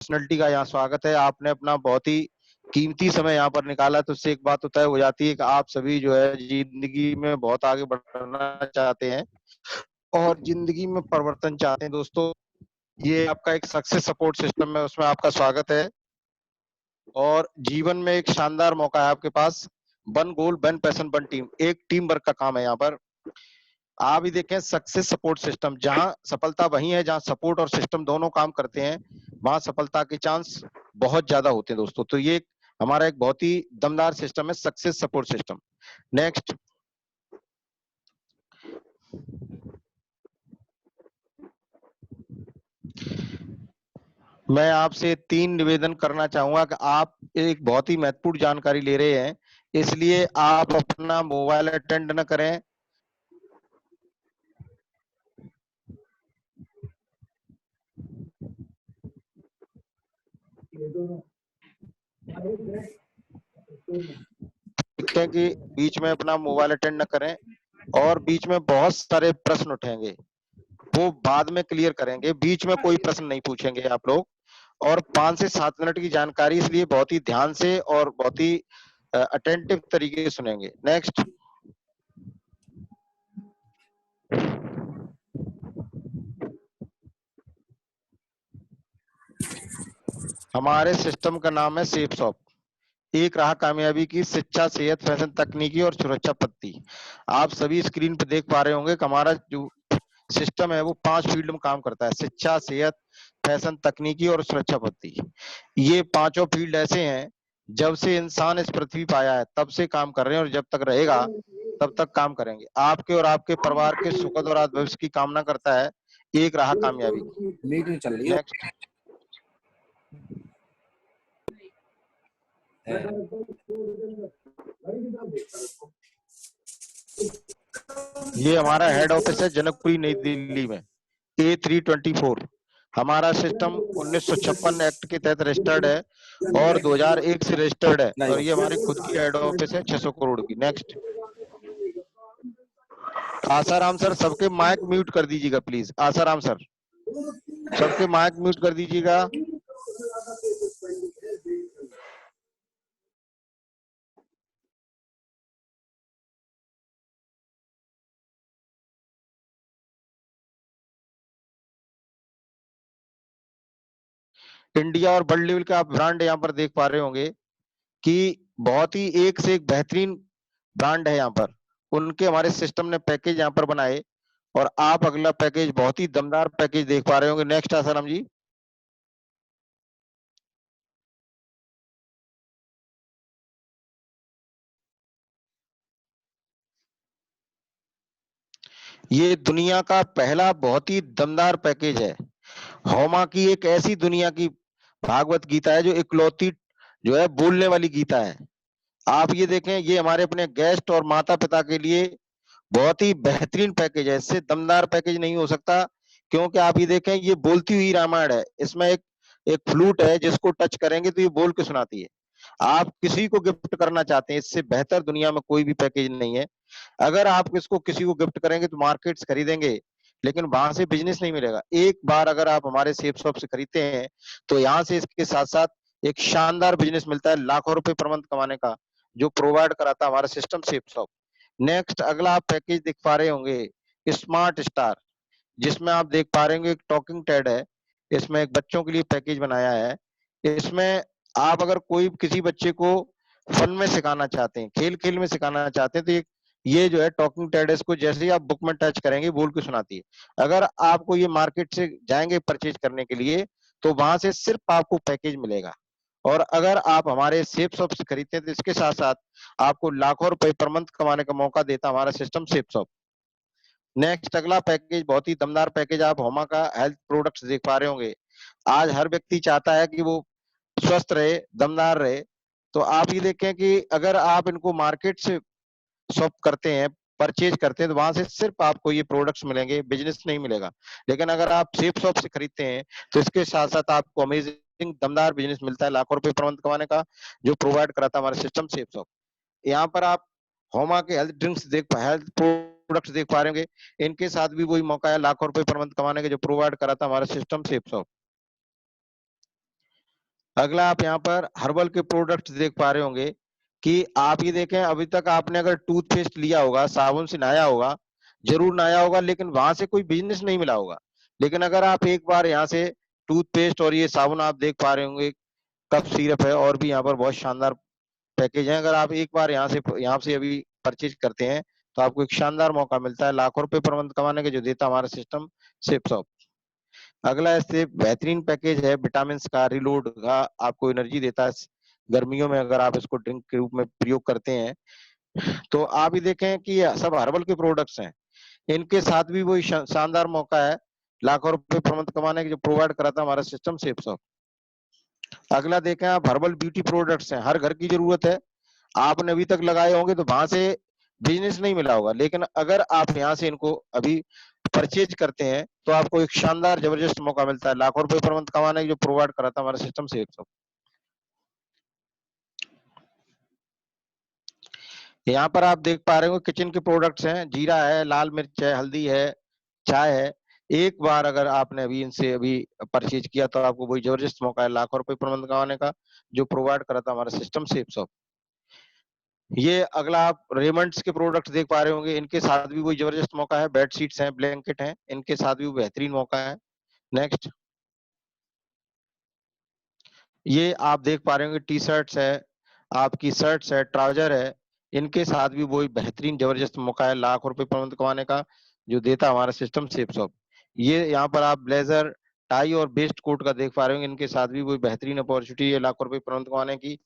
Personality का यहाँ स्वागत है। आपने अपना बहुत ही कीमती समय यहाँ पर निकाला, तो उससे एक बात तो तय हो जाती है कि आप सभी जो है जिंदगी में बहुत आगे बढ़ना चाहते हैं और जिंदगी में परिवर्तन चाहते हैं। दोस्तों, ये आपका एक सक्सेस सपोर्ट सिस्टम है, उसमें आपका स्वागत है और जीवन में एक शानदार मौका है आपके पास। One goal, one passion, one team, एक टीम वर्क का काम है यहाँ पर। आप ही देखें, सक्सेस सपोर्ट सिस्टम, जहां सफलता वही है जहां सपोर्ट और सिस्टम दोनों काम करते हैं, वहां सफलता के चांस बहुत ज्यादा होते हैं दोस्तों। तो ये हमारा एक बहुत ही दमदार सिस्टम है, सक्सेस सपोर्ट सिस्टम। नेक्स्ट, मैं आपसे 3 निवेदन करना चाहूंगा कि आप एक बहुत ही महत्वपूर्ण जानकारी ले रहे हैं, इसलिए आप अपना मोबाइल अटेंड न करें। कि बीच में अपना मोबाइल अटेंड न करें और बीच में बहुत सारे प्रश्न उठेंगे, वो बाद में क्लियर करेंगे। बीच में कोई प्रश्न नहीं पूछेंगे आप लोग। और 5 से 7 मिनट की जानकारी, इसलिए बहुत ही ध्यान से और बहुत ही अटेंटिव तरीके से सुनेंगे। नेक्स्ट, हमारे सिस्टम का नाम है सेफ शॉप। एक राह कामयाबी की, शिक्षा, सेहत, फैशन, तकनीकी और सुरक्षा पद्धति। आप सभी स्क्रीन पे देख पा रहे होंगे कि हमारा जो सिस्टम है वो 5 फील्ड में काम करता है: शिक्षा, सेहत, फैशन, तकनीकी और सुरक्षा पद्धति। ये पांचों फील्ड ऐसे हैं, जब से इंसान इस पृथ्वी पे आया है तब से काम कर रहे हैं और जब तक रहेगा तब तक काम करेंगे। आपके और आपके परिवार के सुखद और भविष्य की कामना करता है एक राह कामयाबी की। मीटिंग चल रही है। नेक्स्ट, ये हमारा हेड ऑफिस है जनकपुरी, नई दिल्ली में, A324। हमारा सिस्टम 1956 एक्ट के तहत रजिस्टर्ड है और 2001 से रजिस्टर्ड है, और ये हमारी खुद की हेड ऑफिस है 600 करोड़ की। नेक्स्ट, आसाराम सर, सबके माइक म्यूट कर दीजिएगा प्लीज। आसाराम सर, सबके माइक म्यूट कर दीजिएगा। इंडिया और वर्ल्ड लेवल के आप ब्रांड यहाँ पर देख पा रहे होंगे कि बहुत ही एक से एक बेहतरीन ब्रांड है यहाँ पर। उनके हमारे सिस्टम ने पैकेज यहाँ पर बनाए और आप अगला पैकेज, बहुत ही दमदार पैकेज देख पा रहे होंगे। नेक्स्ट आसाराम जी, ये दुनिया का पहला बहुत ही दमदार पैकेज है। होमा की एक ऐसी दुनिया की भागवत गीता है जो इकलौती जो है बोलने वाली गीता है। आप ये देखें, ये हमारे अपने गेस्ट और माता पिता के लिए बहुत ही बेहतरीन पैकेज है। इससे दमदार पैकेज नहीं हो सकता, क्योंकि आप ये देखें, ये बोलती हुई रामायण है। इसमें एक एक फ्लूट है, जिसको टच करेंगे तो ये बोल के सुनाती है। आप किसी को गिफ्ट करना चाहते हैं, इससे बेहतर दुनिया में कोई भी पैकेज नहीं है। अगर आप इसको किसी को गिफ्ट करेंगे तो मार्केट्स खरीदेंगे, लेकिन वहां से बिजनेस नहीं मिलेगा। एक बार अगर आप हमारे सेफ शॉप से खरीदते हैं तो यहाँ से इसके साथ साथ एक शानदार बिजनेस मिलता है, लाखों रुपए पर मंथ कमाने का, जो प्रोवाइड कराता है हमारा सिस्टम सेफ शॉप। नेक्स्ट, अगला आप पैकेज दिख पा रहे होंगे, स्मार्ट स्टार, जिसमें आप देख पा रहे होंगे एक टॉकिंग टेड है। इसमें एक बच्चों के लिए पैकेज बनाया है। इसमें आप अगर कोई किसी बच्चे को फन में सिखाना चाहते हैं, खेल खेल में सिखाना चाहते हैं, तो ये जो है टॉकिंग टेड, इसको जैसे ही आप बुक में टच करेंगे बोल के सुनाती है। अगर आपको ये मार्केट से जाएंगे परचेज करने के लिए तो वहां से सिर्फ आपको पैकेज मिलेगा। और अगर आप हमारे सेफ शॉप से खरीदते हैं तो इसके साथ साथ आपको लाखों रुपए पर मंथ कमाने का मौका देता हमारा सिस्टम सेफ शॉप। नेक्स्ट, अगला पैकेज बहुत ही दमदार पैकेज, आप होमा का हेल्थ प्रोडक्ट्स देख पा रहे होंगे। आज हर व्यक्ति चाहता है कि वो स्वस्थ रहे, दमदार रहे। तो आप ये देखें कि अगर आप इनको मार्केट से शॉप करते हैं, परचेज करते हैं, तो वहां से सिर्फ आपको ये प्रोडक्ट्स मिलेंगे, बिजनेस नहीं मिलेगा। लेकिन अगर आप सेफ शॉप से खरीदते हैं तो इसके साथ साथ आपको अमेजिंग दमदार बिजनेस मिलता है, लाखों रुपए पर मंथ कमाने का, जो प्रोवाइड कराता है हमारा सिस्टम सेफ शॉप। यहाँ पर आप होमा के हेल्थ प्रोडक्ट्स देख पा रहे होंगे। इनके साथ भी वही मौका है लाखों रुपए पर मंथ कमाने के, जो प्रोवाइड कराता हमारा सिस्टम सेफ शॉप। अगला आप यहाँ पर हर्बल के प्रोडक्ट्स देख पा रहे होंगे कि आप ये देखें, अभी तक आपने अगर टूथपेस्ट लिया होगा, साबुन से नहाया होगा, जरूर नहाया होगा, लेकिन वहां से कोई बिजनेस नहीं मिला होगा। लेकिन अगर आप एक बार यहाँ से टूथपेस्ट और ये साबुन आप देख पा रहे होंगे, कफ सिरप है और भी यहाँ पर बहुत शानदार पैकेज है। अगर आप एक बार यहाँ से अभी परचेज करते हैं तो आपको एक शानदार मौका मिलता है लाखों रुपए पर मंथ कमाने के, जो देता हमारा सिस्टम सिप्स। अगला इससे बेहतरीन पैकेज है विटामिन का, रिलोड का, आपको एनर्जी देता है गर्मियों में अगर आप इसको ड्रिंक के रूप में प्रयोग करते हैं। तो आप ही देखें कि ये सब हर्बल के प्रोडक्ट्स हैं, इनके साथ भी वही शानदार मौका है लाखों रुपए पर मंथ कमाने के, जो प्रोवाइड कराता है हमारा सिस्टम सेप्स। अगला देखें आप, हर्बल ब्यूटी प्रोडक्ट्स हैं, हर घर की जरूरत है, आपने अभी तक लगाए होंगे तो वहां से बिजनेस नहीं मिला होगा, लेकिन अगर आप यहाँ से इनको अभी परचेज करते हैं तो आपको एक शानदार जबरदस्त मौका मिलता है लाखों रुपए पर मंथ कमाने की, जो प्रोवाइड कराता है हमारा सिस्टम से। यहाँ पर आप देख पा रहे हो किचन के प्रोडक्ट्स हैं, जीरा है, लाल मिर्च है, हल्दी है, चाय है। एक बार अगर आपने अभी इनसे अभी परचेज किया तो आपको वही जबरदस्त मौका है लाखों रुपए पर मंथ कमाने का, जो प्रोवाइड कराता है हमारा सिस्टम सेप्स। ये अगला आप रेमंड्स के प्रोडक्ट्स देख पा रहे होंगे, इनके साथ भी वही जबरदस्त मौका है, बेड शीट्स हैं, ब्लैंकेट हैं, इनके साथ भी बेहतरीन मौका है। नेक्स्ट, ये आप देख पा रहे होंगे टी शर्ट्स है, आपकी शर्ट्स है, ट्राउजर है, इनके साथ भी वही बेहतरीन जबरदस्त मौका है लाखों रुपए पर मंथ कमाने का, जो देता हमारा सिस्टम शेप शॉप। ये यहाँ पर आप ब्लेजर, टाई और बेस्ट कोट का देख पा रहे होंगे, इनके साथ भी वही बेहतरीन अपॉर्चुनिटी है लाखों रुपए पर मंथ कमाने की,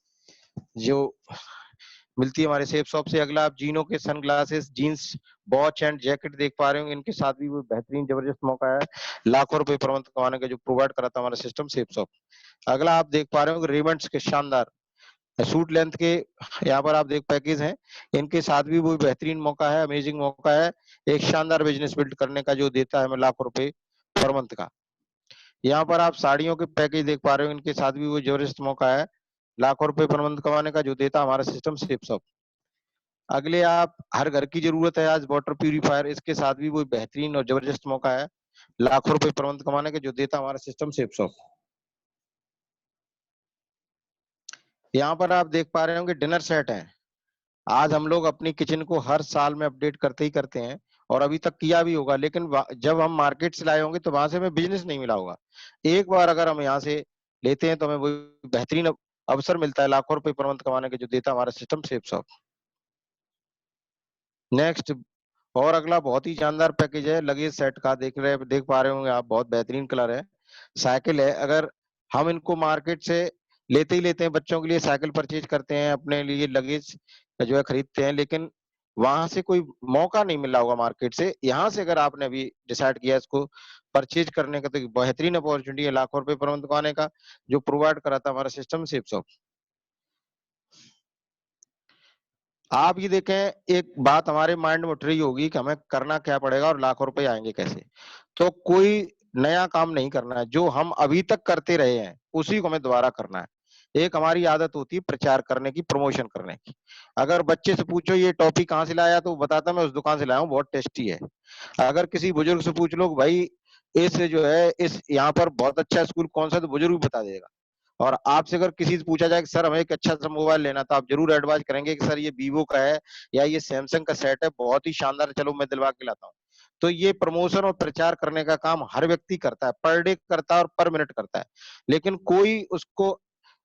जो मिलती है हमारे सेफ शॉप से। अगला आप जीनो के sunglasses, jeans, watch and jacket देख पा रहे होंगे, इनके साथ भी वो बेहतरीन जबरदस्त मौका है लाखों रुपए पर मंथ कमाने का, जो प्रोवाइड कराता है हमारा सिस्टम सेफ शॉप। अगला आप देख पा रहे होंगे रेमंड्स के शानदार सूट लेंथ के, यहाँ पर आप देख पैकेज हैं, इनके साथ भी वो बेहतरीन मौका है, अमेजिंग मौका है एक शानदार बिजनेस बिल्ड करने का, जो देता है हमें लाखों रुपए पर मंथ का। यहाँ पर आप साड़ियों के पैकेज देख पा रहे हो, इनके साथ भी वो जबरदस्त मौका है लाखों रुपए पर मंथ कमाने का, जो देता हमारा सिस्टम सेफ शॉप। अगले आप, हर घर की जरूरत है आज वाटर प्यूरिफायर, इसके साथ भी वो बेहतरीन और जबरदस्त मौका है लाखों रुपए पर मंथ कमाने के, जो देता हमारा सिस्टम सेफ शॉप। यहाँ पर आप देख पा रहे होंगे डिनर सेट है। आज हम लोग अपनी किचन को हर साल में अपडेट करते ही करते हैं, और अभी तक किया भी होगा, लेकिन जब हम मार्केट से लाए होंगे तो वहां से हमें बिजनेस नहीं मिला होगा। एक बार अगर हम यहाँ से लेते हैं तो हमें वो बेहतरीन अवसर मिलता है लाखों रुपए पर मंथ कमाने के, जो देता हमारा सिस्टम सेफ शॉप। नेक्स्ट, और अगला बहुत ही शानदार पैकेज है लगेज सेट का, देख पा रहे होंगे आप, बहुत बेहतरीन कलर है, साइकिल है। अगर हम इनको मार्केट से लेते ही लेते हैं, बच्चों के लिए साइकिल परचेज करते हैं, अपने लिए लगेज जो है खरीदते हैं, लेकिन वहां से कोई मौका नहीं मिला होगा मार्केट से, यहाँ से अगर आपने अभी डिसाइड किया इसको परचेज करने का, तो बेहतरीन अपॉर्चुनिटी है लाखों रुपए पर मंथ कमाने का, जो प्रोवाइड कराता है हमारा सिस्टम सेफ। आप ये देखें, एक बात हमारे माइंड में उठ रही होगी कि हमें करना क्या पड़ेगा और लाखों रुपए आएंगे कैसे। तो कोई नया काम नहीं करना है, जो हम अभी तक करते रहे हैं उसी को हमें दोबारा करना है। एक हमारी आदत होती है प्रचार करने की, प्रमोशन करने की। अगर बच्चे से पूछो ये टॉपिक कहाँ से लाया, तो वो बताता मैं उस दुकान से लाया हूँ, बहुत टेस्टी है। अगर किसी बुजुर्ग से पूछ लो भाई इस जो है इस यहाँ पर बहुत अच्छा स्कूल कौन सा, तो बुजुर्ग भी बता देगा। और आपसे अगर किसी से पूछा जाए कि सर हमें एक अच्छा सा मोबाइल लेना, तो आप जरूर एडवाइस करेंगे कि सर ये वीवो का है या ये सैमसंग का सेट है, बहुत ही शानदार, चलो मैं दिलवा के लाता हूँ। तो ये प्रमोशन और प्रचार करने का काम हर व्यक्ति करता है, पर डे करता है और पर मिनट करता है, लेकिन कोई उसको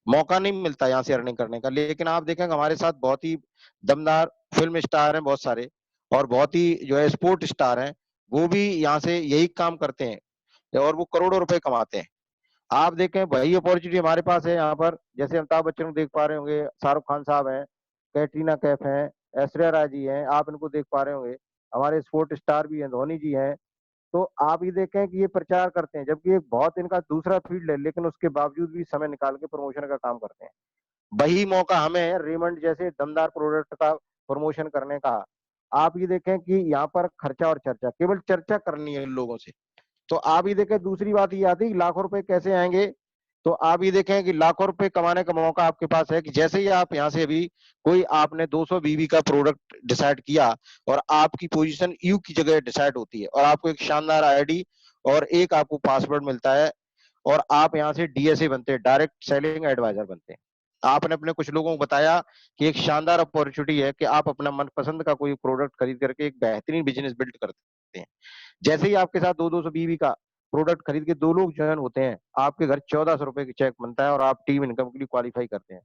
मौका नहीं मिलता यहाँ से अर्निंग करने का। लेकिन आप देखेंगे हमारे साथ बहुत ही दमदार फिल्म स्टार हैं बहुत सारे, और बहुत ही जो है स्पोर्ट स्टार हैं, वो भी यहाँ से यही काम करते हैं और वो करोड़ों रुपए कमाते हैं। आप देखें वही अपॉर्चुनिटी हमारे पास है यहाँ पर, जैसे अमिताभ बच्चन को देख पा रहे होंगे, शाहरुख खान साहब हैं, कैटरीना कैफ हैं, ऐश्वर्या राय जी हैं, आप इनको देख पा रहे होंगे, हमारे स्पोर्ट स्टार भी हैं, धोनी जी हैं। तो आप ये देखें कि ये प्रचार करते हैं, जबकि एक बहुत इनका दूसरा फील्ड है, लेकिन उसके बावजूद भी समय निकाल के प्रमोशन का काम करते हैं। वही मौका हमें रेमंड जैसे दमदार प्रोडक्ट का प्रमोशन करने का। आप ये देखें कि यहाँ पर खर्चा और चर्चा, केवल चर्चा करनी है इन लोगों से। तो आप ये देखें, दूसरी बात ये आती है लाखों रुपए कैसे आएंगे। तो आप ये देखें कि लाखों रुपए कमाने का मौका आपके पास है कि जैसे ही आप यहाँ से अभी कोई आपने 200 बीबी का प्रोडक्ट डिसाइड किया, और आपकी पोजीशन यू की जगह डिसाइड होती है, और आपको एक शानदार आईडी और एक आपको पासवर्ड मिलता है, और आप यहाँ से डीएसए बनते हैं, डायरेक्ट सेलिंग एडवाइजर बनते हैं। आपने अपने कुछ लोगों को बताया कि एक शानदार अपॉर्चुनिटी है कि आप अपना मनपसंद का कोई प्रोडक्ट खरीद करके एक बेहतरीन बिजनेस बिल्ड करते हैं। जैसे ही आपके साथ 2-200 बीवी का प्रोडक्ट खरीद के 2 लोग ज्वाइन होते हैं, आपके घर 1400 रुपए की चेक बनता है और आप टीम इनकम के लिए क्वालिफाई करते हैं।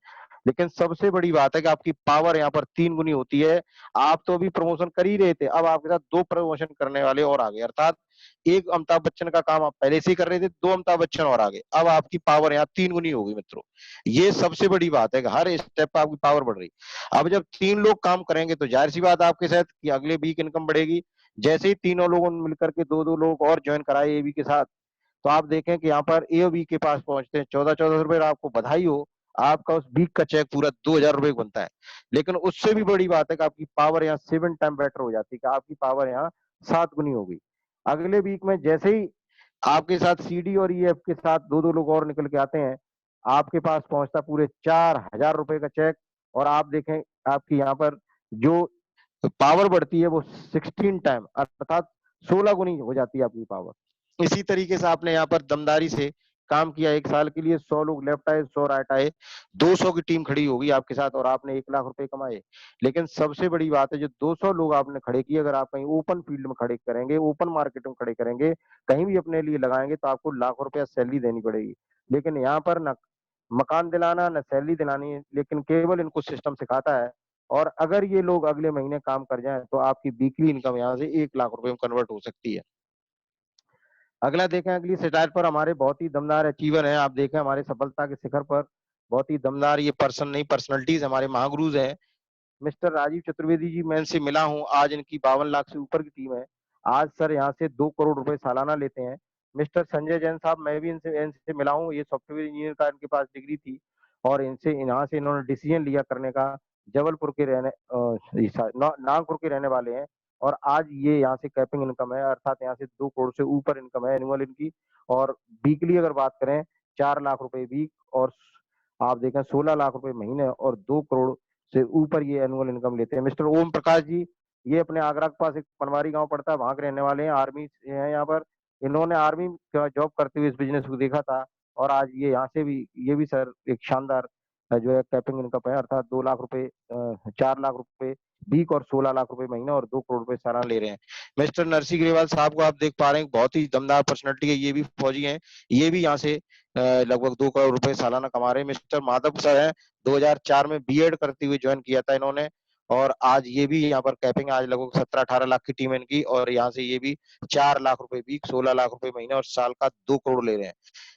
लेकिन सबसे बड़ी बात है कि आपकी पावर यहाँ पर 3 गुनी होती है। आप तो अभी प्रमोशन कर ही रहे थे, अब आपके साथ 2 प्रमोशन करने वाले और आ गए, अर्थात एक अमिताभ बच्चन का काम आप पहले से ही कर रहे थे, 2 अमिताभ बच्चन और आ गए, अब आपकी पावर यहाँ 3 गुनी होगी मित्रों। ये सबसे बड़ी बात है कि हर स्टेप पर आपकी पावर बढ़ रही। अब जब 3 लोग काम करेंगे तो जाहिर सी बात आपके साथ कि अगले वीक इनकम बढ़ेगी। जैसे ही तीनों लोगों ने मिलकर के 2-2 लोग और ज्वाइन कराए एबी के साथ, तो आप देखें कि यहाँ पर ए बी के पास पहुंचते हैं 14-14 रुपए। आपको बधाई हो, आपका उस वीक का चेक पूरा 2000 रुपए बनता है। लेकिन उससे भी बड़ी बात है कि आपकी पावर यहाँ 7 टाइम बेटर हो जाती है, कि आपकी पावर यहाँ 7 गुनी हो गई। अगले वीक में जैसे ही आपके साथ सीडी और ईएफ के साथ 2-2 लोग और निकल के आते हैं, आपके पास पहुंचता पूरे 4000 रुपए का चेक। और आप देखें आपकी यहाँ पर जो पावर बढ़ती है वो 16 टाइम, अर्थात 16 गुनी हो जाती है आपकी पावर। इसी तरीके से आपने यहाँ पर दमदारी से काम किया, 1 साल के लिए 100 लोग लेफ्ट आए, 100 राइट आए, 200 की टीम खड़ी होगी आपके साथ और आपने 1 लाख रुपए कमाए। लेकिन सबसे बड़ी बात है, जो 200 लोग आपने खड़े किए, अगर आप कहीं ओपन फील्ड में खड़े करेंगे, ओपन मार्केट में खड़े करेंगे, कहीं भी अपने लिए लगाएंगे, तो आपको लाखों रुपया सैलरी देनी पड़ेगी। लेकिन यहाँ पर न मकान दिलाना न सैलरी दिलानी, लेकिन केवल इनको सिस्टम सिखाता है। और अगर ये लोग अगले महीने काम कर जाएं तो आपकी वीकली इनकम यहाँ से 1 लाख रुपए में कन्वर्ट हो सकती है। अगला देखें, अगली स्टाइल पर हमारे बहुत ही दमदार अचीवर हैं। आप देखें हमारे सफलता के शिखर पर बहुत ही दमदार ये पर्सन नहीं पर्सनैलिटीज हमारे महागुरुज हैं। मिस्टर राजीव चतुर्वेदी जी, मैं इनसे मिला हूँ, आज इनकी 52 लाख से ऊपर की टीम है। आज सर यहाँ से 2 करोड़ रुपए सालाना लेते हैं। मिस्टर संजय जैन साहब, मैं भी इनसे मिला हूँ, ये सॉफ्टवेयर इंजीनियर का इनके पास डिग्री थी और यहाँ से इन्होंने डिसीजन लिया करने का। जबलपुर के नागपुर के रहने वाले हैं और आज ये यहाँ से कैपिंग इनकम है, अर्थात यहाँ से 2 करोड़ से ऊपर इनकम है एनुअल इनकी। और वीकली अगर बात करें, 4 लाख रुपए वीक और आप देखें 16 लाख रुपए महीने और 2 करोड़ से ऊपर ये एनुअल इनकम लेते हैं। मिस्टर ओम प्रकाश जी, ये अपने आगरा के पास एक पनवारी गांव पड़ता है, वहां के रहने वाले हैं, आर्मी से हैं यहाँ पर। इन्होंने आर्मी जॉब करते हुए इस बिजनेस को देखा था और आज ये यहाँ से भी, ये भी सर एक शानदार जो है कैपिंग इनकम है, अर्थात 2 लाख रुपए 4 लाख रुपए वीक और 16 लाख रुपए महीने और 2 करोड़ रुपए सालाना ले रहे हैं। मिस्टर नरसी ग्रेवाल साहब को आप देख पा रहे हैं, बहुत ही दमदार पर्सनैलिटी है, ये भी फौजी हैं, ये भी यहाँ से लगभग 2 करोड़ रुपए सालाना कमा रहे हैं। मिस्टर माधव सर हैं, 2004 में बीएड करते हुए ज्वाइन किया था इन्होंने और आज ये भी यहाँ पर कैपिंग, आज लगभग 17-18 लाख की टीम है इनकी और यहाँ से ये भी 4 लाख रुपए वीक, 16 लाख रुपए महीने और साल का 2 करोड़ ले रहे हैं।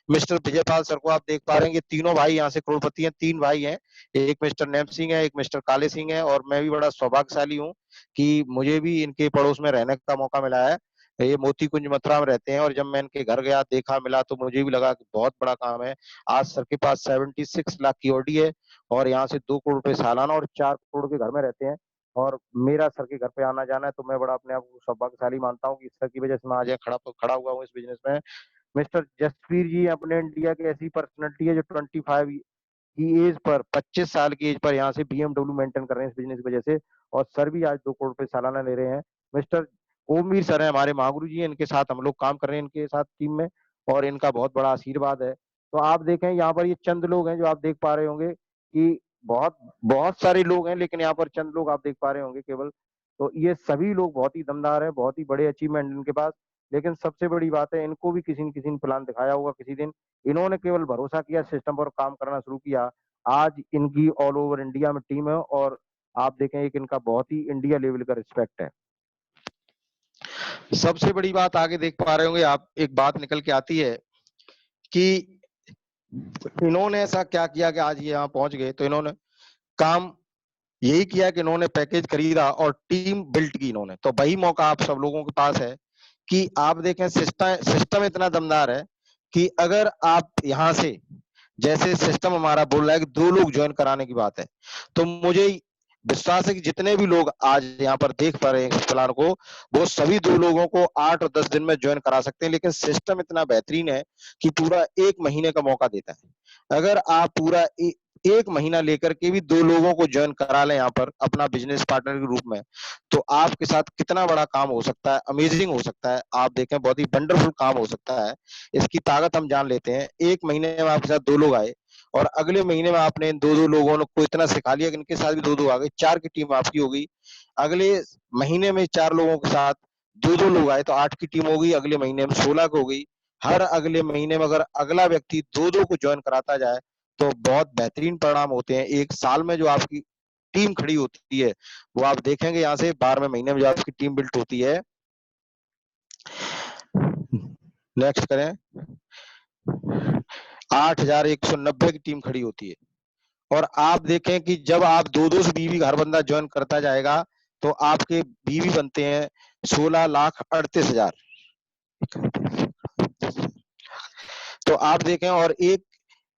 मिस्टर विजयपाल सर को आप देख पा रहे हैं, ये तीनों भाई यहाँ से करोड़पति हैं, 3 भाई हैं, एक मिस्टर नैम सिंह है, एक मिस्टर काले सिंह है और मैं भी बड़ा सौभाग्यशाली हूँ कि मुझे भी इनके पड़ोस में रहने का मौका मिला है। ये मोती कुंज मथुरा में रहते हैं और जब मैं इनके घर गया, देखा, मिला तो मुझे भी लगा कि बहुत बड़ा काम है। आज सर के पास 76 लाख की ओडी है और यहाँ से 2 करोड़ रुपए सालाना और 4 करोड़ के घर में रहते हैं और मेरा सर के घर पे आना जाना है, तो मैं बड़ा अपने आप को सौभाग्यशाली मानता हूँ कि सर की वजह से मैं आज खड़ा हुआ हूँ इस बिजनेस में। मिस्टर जसवीर जी अपने इंडिया की ऐसी पर्सनैलिटी है जो 25 की एज पर, 25 साल की एज पर यहाँ से बीएमडब्ल्यू मेंटेन कर रहे हैं इस बिजनेस की वजह से और सर भी आज 2 करोड़ रुपए सालाना ले रहे हैं। मिस्टर ओमवीर सर है, हमारे महागुरु जी हैं, इनके साथ हम लोग काम कर रहे हैं इनके साथ टीम में और इनका बहुत बड़ा आशीर्वाद है। तो आप देखें यहाँ पर ये चंद लोग हैं जो आप देख पा रहे होंगे कि बहुत बहुत सारे लोग हैं, लेकिन यहाँ पर चंद लोग आप देख पा रहे होंगे केवल। तो ये सभी लोग बहुत ही दमदार है, बहुत ही बड़े अचीवमेंट इनके पास। लेकिन सबसे बड़ी बात है, इनको भी किसी न किसी ने प्लान दिखाया होगा किसी दिन, इन्होंने केवल भरोसा किया, सिस्टम पर काम करना शुरू किया। आज इनकी ऑल ओवर इंडिया में टीम है और आप देखें एक इनका बहुत ही इंडिया लेवल का रिस्पेक्ट है। सबसे बड़ी बात आगे देख पा रहे होंगे आप, एक बात निकल के आती है कि इन्होंने ऐसा क्या किया कि आज ये यहाँ पहुंच गए। तो इन्होंने काम यही किया कि इन्होंने पैकेज खरीदा और टीम बिल्ट की इन्होंने। तो वही मौका आप सब लोगों के पास है कि आप देखें, सिस्टम इतना दमदार है कि अगर आप यहाँ से, जैसे सिस्टम हमारा बोल रहा है कि 2 लोग ज्वाइन कराने की बात है, तो मुझे विश्वास है कि जितने भी लोग आज यहाँ पर देख पा रहे हैं इस प्लान को, वो सभी 2 लोगों को 8 और 10 दिन में ज्वाइन करा सकते हैं। लेकिन सिस्टम इतना बेहतरीन है कि पूरा 1 महीने का मौका देता है। अगर आप पूरा एक महीना लेकर के भी 2 लोगों को ज्वाइन करा लें यहाँ पर अपना बिजनेस पार्टनर के रूप में, तो आपके साथ कितना बड़ा काम हो सकता है, अमेजिंग हो सकता है। आप देखें बहुत ही वंडरफुल काम हो सकता है। इसकी ताकत हम जान लेते हैं। 1 महीने में आपके साथ 2 लोग आए और अगले महीने में आपने इन 2-2 लोगों को इतना सिखा लिया कि इनके साथ भी 2-2 आ गए, 4 की टीम आपकी हो गई। अगले महीने में 4 लोगों के साथ 2-2 लोग आए तो 8 की टीम हो गई, अगले महीने में 16 की हो गई। हर अगले महीने में अगर अगला व्यक्ति 2-2 को ज्वाइन कराता जाए तो बहुत बेहतरीन परिणाम होते हैं। 1 साल में जो आपकी टीम खड़ी होती है वो आप देखेंगे यहाँ से 12वें महीने में जो आपकी टीम बिल्ट होती है। नेक्स्ट करें। 8,190 की टीम खड़ी होती है और आप देखें कि जब आप 2-2 से बीवी हर बंदा ज्वाइन करता जाएगा तो आपके बीवी बनते हैं 16,38,000। तो आप देखें और एक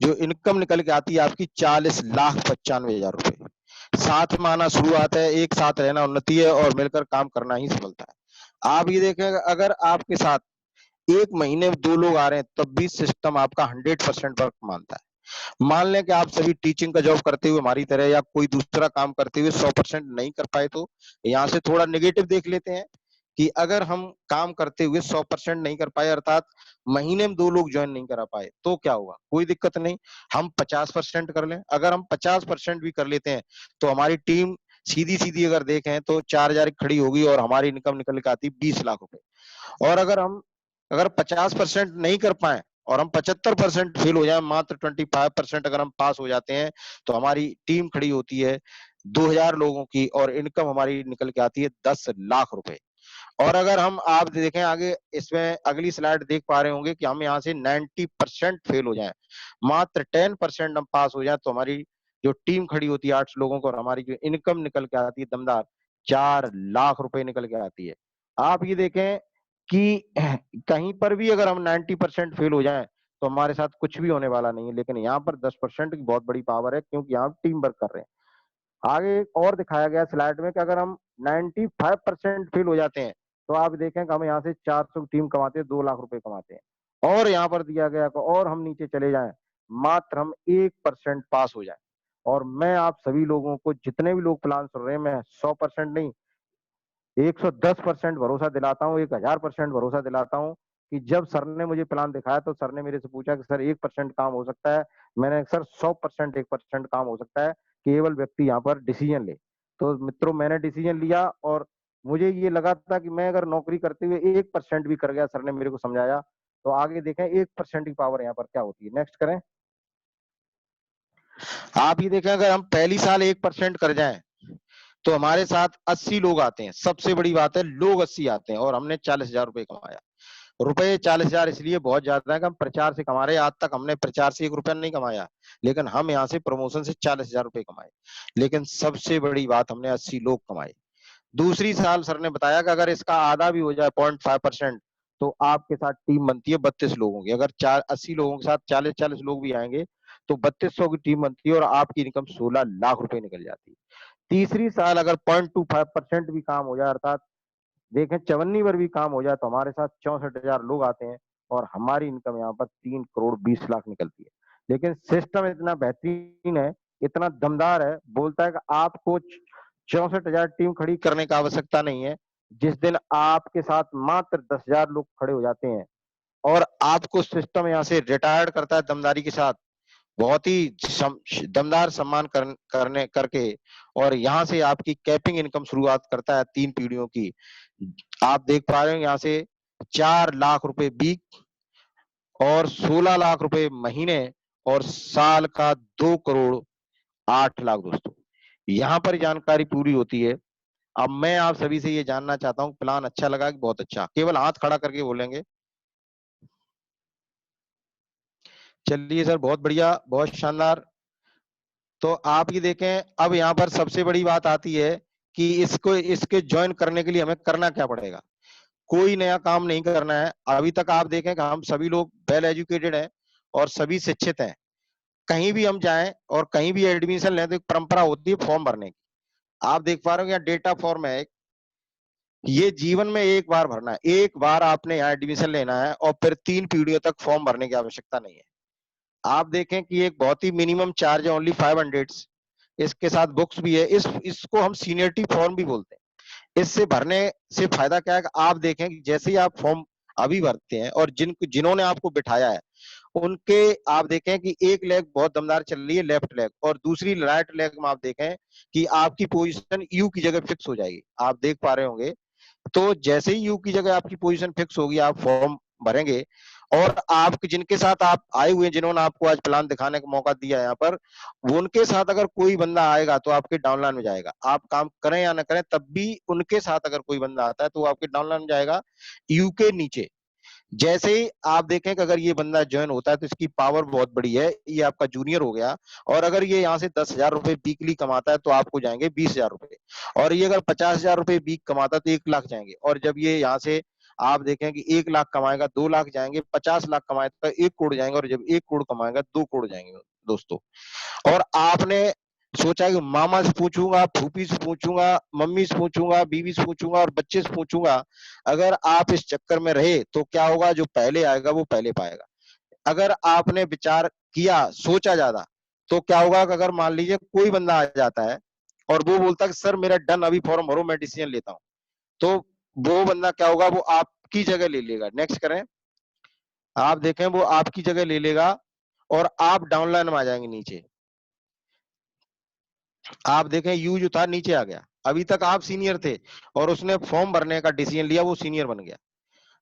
जो इनकम निकल के आती है आपकी 40,95,000 रुपए। साथ में आना शुरुआत है, एक साथ रहना उन्नति है और मिलकर काम करना ही सफलता है। आप ये देखें अगर आपके साथ 1 महीने में 2 लोग आ रहे हैं तब भी सिस्टम आपका 100% वर्क मानता है। मान लें कि आप सभी टीचिंग का जॉब करते हुए हमारी तरह या कोई दूसरा काम करते हुए 100% नहीं कर पाए तो यहाँ से थोड़ा नेगेटिव देख लेते हैं कि अगर हम काम करते हुए 100% नहीं कर पाए अर्थात महीने में 2 लोग ज्वाइन नहीं करा पाए तो क्या होगा? कोई दिक्कत नहीं, हम 50% कर लें। अगर हम 50% भी कर लेते हैं तो हमारी टीम सीधी-सीधी अगर देखें तो 4,000 खड़ी होगी और हमारी इनकम निकल के आती 20 लाख रुपए। और अगर 50% नहीं कर पाए और हम 75% फेल हो जाए, मात्र 25% अगर हम पास हो जाते हैं तो हमारी टीम खड़ी होती है 2,000 लोगों की और इनकम हमारी निकल के आती है 10 लाख रुपए। और अगर हम आप देखें आगे इसमें अगली स्लाइड देख पा रहे होंगे कि हम यहाँ से 90% फेल हो जाएं, मात्र 10% हम पास हो जाए तो हमारी जो टीम खड़ी होती है 8 लोगों को और हमारी जो इनकम निकल के आती है दमदार 4 लाख रुपए निकल के आती है। आप ये देखें कि कहीं पर भी अगर हम 90% फेल हो जाएं तो हमारे साथ कुछ भी होने वाला नहीं है, लेकिन यहाँ पर 10% की बहुत बड़ी पावर है क्योंकि यहाँ टीम वर्क कर रहे हैं। आगे और दिखाया गया स्लाइड में कि अगर हम 95% फेल हो जाते हैं तो आप देखें कि हम यहाँ से 400 टीम कमाते हैं, 2 लाख रुपए कमाते हैं। और यहाँ पर दिया गया कि और हम नीचे चले जाएं, मात्र हम 1% पास हो जाएं। और मैं आप सभी लोगों को जितने भी लोग प्लान सुन रहे हैं मैं 100% नहीं 110% भरोसा दिलाता हूँ, 1000% भरोसा दिलाता हूँ कि जब सर ने मुझे प्लान दिखाया तो सर ने मेरे से पूछा कि सर 1% काम हो सकता है। मैंने सर 100% 1% काम हो सकता है, केवल व्यक्ति यहाँ पर डिसीजन ले। तो मित्रों मैंने डिसीजन लिया और मुझे ये लगा था कि मैं अगर नौकरी करते हुए 1% भी कर गया, सर ने मेरे को समझाया। तो आगे देखें 1% की पावर यहाँ पर क्या होती है। नेक्स्ट करें। आप ये देखें अगर हम पहली साल 1% कर जाएं तो हमारे साथ 80 लोग आते हैं। सबसे बड़ी बात है लोग 80 आते हैं और हमने 40,000 रुपए कमाया। रुपए 40,000 इसलिए बहुत ज्यादा है कि हम प्रचार से कमा रहे हैं। आज तक हमने प्रचार से 1 रुपया नहीं कमाया, लेकिन हम यहाँ से प्रमोशन से 40,000 रुपए कमाए। लेकिन सबसे बड़ी बात हमने 80 लोग कमाए। दूसरी साल सर ने बताया कि अगर इसका आधा भी हो जाए 0.5% तो आपके साथ टीम बनती है 32 लोगों की। अगर 80 लोगों के साथ 40-40 लोग भी आएंगे तो 3200 की टीम बनती है और आपकी इनकम 16 लाख रुपए निकल जाती है। तीसरी साल अगर 0.25% भी काम हो जाए अर्थात देखें 54 बार भी काम हो जाए तो हमारे साथ 64,000 लोग आते हैं और हमारी इनकम यहाँ पर 3,20,00,000 निकलती है। लेकिन सिस्टम इतना बेहतरीन है, इतना दमदार है, बोलता है कि आपको 64,000 टीम खड़ी करने की आवश्यकता नहीं है। जिस दिन आपके साथ मात्र 10,000 लोग खड़े हो जाते हैं और आपको सिस्टम यहाँ से रिटायर्ड करता है दमदारी के साथ, बहुत ही दमदार सम्मान करने करके और यहाँ से आपकी कैपिंग इनकम शुरुआत करता है 3 पीढ़ियों की। आप देख पा रहे हो यहाँ से 4 लाख रुपए वीक और 16 लाख रुपए महीने और साल का 2,08,00,000 दोस्तों। यहाँ पर जानकारी पूरी होती है। अब मैं आप सभी से ये जानना चाहता हूँ प्लान अच्छा लगा कि बहुत अच्छा? केवल हाथ खड़ा करके बोलेंगे। चलिए सर बहुत बढ़िया, बहुत शानदार। तो आप ये देखें अब यहाँ पर सबसे बड़ी बात आती है कि इसके ज्वाइन करने के लिए हमें करना क्या पड़ेगा। कोई नया काम नहीं करना है। अभी तक आप देखें कि हम सभी लोग वेल एजुकेटेड हैं और सभी शिक्षित हैं। कहीं भी हम जाएं और कहीं भी एडमिशन लें तो एक परंपरा होती है फॉर्म भरने की। आप देख पा रहे हो यहाँ डेटा फॉर्म है, ये जीवन में एक बार भरना है। एक बार आपने यहाँ एडमिशन लेना है और फिर 3 पीढ़ियों तक फॉर्म भरने की आवश्यकता नहीं है। आप देखें कि एक बहुत ही मिनिमम चार्ज है, ओनली 500। इसके साथ बुक्स भी है। इसको हम सीनियरिटी फॉर्म भी बोलते हैं। इससे भरने से फायदा क्या है कि आप देखें कि जैसे ही आप फॉर्म अभी भरते हैं और जिन्होंने आपको बिठाया है, उनके आप देखें कि एक लेग बहुत दमदार चल रही है, लेफ्ट लेग, और दूसरी राइट लेग में आप देखें कि आपकी पोजीशन यू की जगह फिक्स हो जाएगी। आप देख पा रहे होंगे। तो जैसे ही यू की जगह आपकी पोजीशन फिक्स होगी, आप फॉर्म भरेंगे, और आप जिनके साथ आप आए हुए हैं, जिन्होंने आपको आज प्लान दिखाने का मौका दिया है यहाँ पर, वो उनके साथ अगर कोई बंदा आएगा तो आपके डाउनलाइन में जाएगा। आप काम करें या ना करें, तब भी उनके साथ अगर कोई बंदा आता है तो वो आपके डाउनलाइन में जाएगा, यू के नीचे। जैसे ही आप देखें कि अगर ये बंदा ज्वाइन होता है तो इसकी पावर बहुत बड़ी है, ये आपका जूनियर हो गया। और अगर ये यहाँ से 10,000 रुपए वीकली कमाता है तो आपको जाएंगे 20,000 रुपए। और ये अगर 50,000 रुपए वीक कमाता है तो 1 लाख जाएंगे। और जब ये यहाँ से आप देखें कि 1 लाख कमाएगा, 2 लाख जाएंगे, 50 लाख कमाएगा तो 1 करोड़ जाएंगे, और जब 1 करोड़ कमाएगा 2 करोड़ जाएंगे दोस्तों। और आपने सोचा कि मामा से पूछूंगा, फूफी से पूछूंगा, मम्मी से पूछूंगा, बीवी से पूछूंगा और बच्चे से पूछूंगा। अगर आप इस चक्कर में रहे तो क्या होगा, जो पहले आएगा वो पहले पाएगा। अगर आपने विचार किया, सोचा ज्यादा, तो क्या होगा कि अगर मान लीजिए कोई बंदा आ जाता है और वो बोलता है कि सर मेरा डन, अभी फॉर्म भरो, मैं डिसीजन लेता हूं, तो वो बंदा क्या होगा, वो आपकी जगह ले लेगा। नेक्स्ट करें। आप देखें वो आपकी जगह ले लेगा और आप डाउनलाइन में आ जाएंगे नीचे। आप देखें यू जो था नीचे आ गया। अभी तक आप सीनियर थे और उसने फॉर्म भरने का डिसीजन लिया, वो सीनियर बन गया।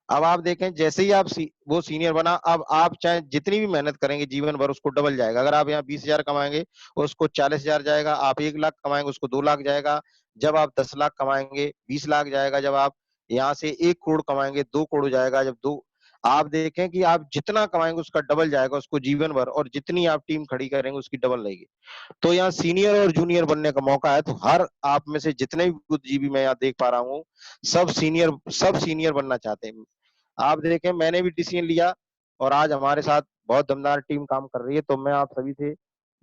अब आप देखें जैसे ही वो सीनियर बना, अब आप चाहे जितनी भी मेहनत करेंगे जीवन भर, उसको डबल जाएगा। अगर आप यहाँ 20,000 कमाएंगे, उसको 40,000 जाएगा। आप 1 लाख कमाएंगे, उसको 2 लाख जाएगा। जब आप 10 लाख कमाएंगे, 20 लाख जाएगा। जब आप यहाँ से 1 करोड़ कमाएंगे, 2 करोड़ जाएगा। जब दो आप देखें कि आप जितना कमाएंगे उसका डबल जाएगा, उसको जीवन भर। और जितनी आप टीम खड़ी करेंगे उसकी डबल रहेगी। तो यहाँ सीनियर और जूनियर बनने का मौका है। तो हर आप में से जितने भी बुद्धिजीवी मैं यहाँ देख पा रहा हूँ, सब सीनियर बनना चाहते हैं। आप देखें मैंने भी डिसीजन लिया और आज हमारे साथ बहुत दमदार टीम काम कर रही है। तो मैं आप सभी से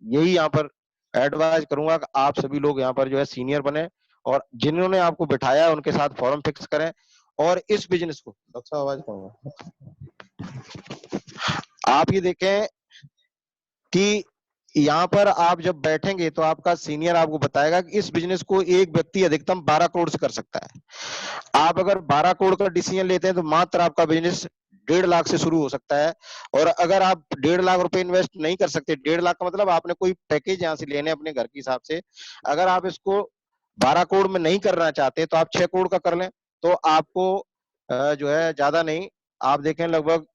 यही यहाँ पर एडवाइस करूंगा कि आप सभी लोग यहाँ पर जो है सीनियर बने, और जिन्होंने आपको बिठाया है उनके साथ फॉर्म फिक्स करें, और इस बिजनेस को आवाज करूंगा। आप ये देखें कि यहाँ पर आप जब बैठेंगे तो आपका सीनियर आपको बताएगा कि इस बिजनेस को एक व्यक्ति अधिकतम 12 करोड़ से कर सकता है। आप अगर 12 करोड़ का डिसीजन लेते हैं तो मात्र आपका बिजनेस 1.5 लाख से शुरू हो सकता है। और अगर आप 1.5 लाख रुपए इन्वेस्ट नहीं कर सकते, 1.5 लाख का मतलब आपने कोई पैकेज यहाँ से लेने अपने घर के हिसाब से, अगर आप इसको 12 करोड़ में नहीं करना चाहते तो आप 6 करोड़ का कर लें। तो आपको जो है ज्यादा नहीं, आप देखें लगभग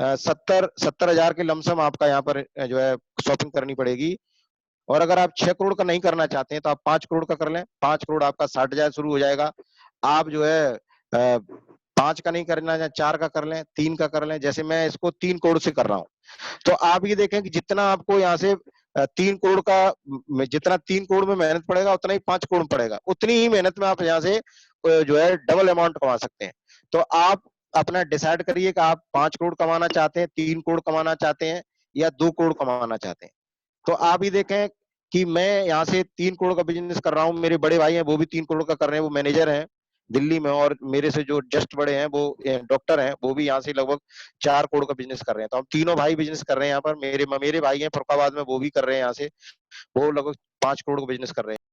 70,000 के लमसम आपका यहाँ पर जो है शॉपिंग करनी पड़ेगी। और अगर आप 6 करोड़ का नहीं करना चाहते हैं तो आप 5 करोड़ का कर लें। 5 करोड़ आपका 60,000 शुरू हो जाएगा। आप जो है 5 का नहीं करना, या 4 का कर लें, 3 का कर लें। जैसे मैं इसको 3 करोड़ से कर रहा हूँ, तो आप ये देखें कि जितना आपको यहाँ से 3 करोड़ का, जितना 3 करोड़ में मेहनत पड़ेगा उतना ही 5 करोड़ में पड़ेगा। उतनी ही मेहनत में आप यहाँ से जो है डबल अमाउंट कमा सकते हैं। तो आप अपना डिसाइड करिए कि आप 5 करोड़ कमाना चाहते हैं, 3 करोड़ कमाना चाहते हैं, या 2 करोड़ कमाना चाहते हैं। तो आप ही देखें कि मैं यहाँ से 3 करोड़ का बिजनेस कर रहा हूँ। मेरे बड़े भाई हैं, वो भी 3 करोड़ का कर रहे हैं, वो मैनेजर हैं दिल्ली में। और मेरे से जो जस्ट बड़े हैं वो डॉक्टर हैं, वो भी यहाँ से लगभग 4 करोड़ का बिजनेस कर रहे हैं। तो हम तीनों भाई बिजनेस कर रहे हैं यहाँ पर। मेरे भाई हैं फरुखाबाद में, वो भी कर रहे हैं यहाँ से, वो लगभग 5 करोड़ का बिजनेस कर रहे हैं।